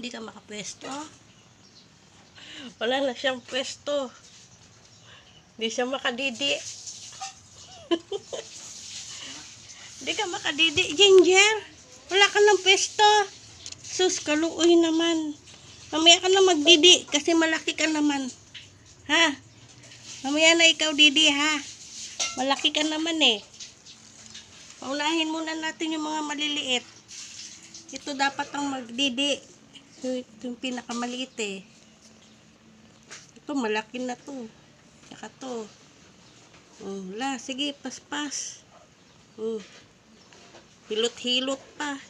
Hindi ka makapwesto. Wala na siyang pwesto. Hindi siya makadidi. Hindi ka makadidi, Ginger. Wala ka ng pwesto. Sus, kaluoy naman. Mamaya ka na magdidi kasi malaki ka naman. Ha? Mamaya na ikaw didi, ha? Malaki ka naman eh. Paunahin muna natin yung mga maliliit. Ito dapat ang magdidi. Ito yung pinakamaliit eh. Ito malaki na to. Saka to. Sige, paspas. Hilot-hilot pa.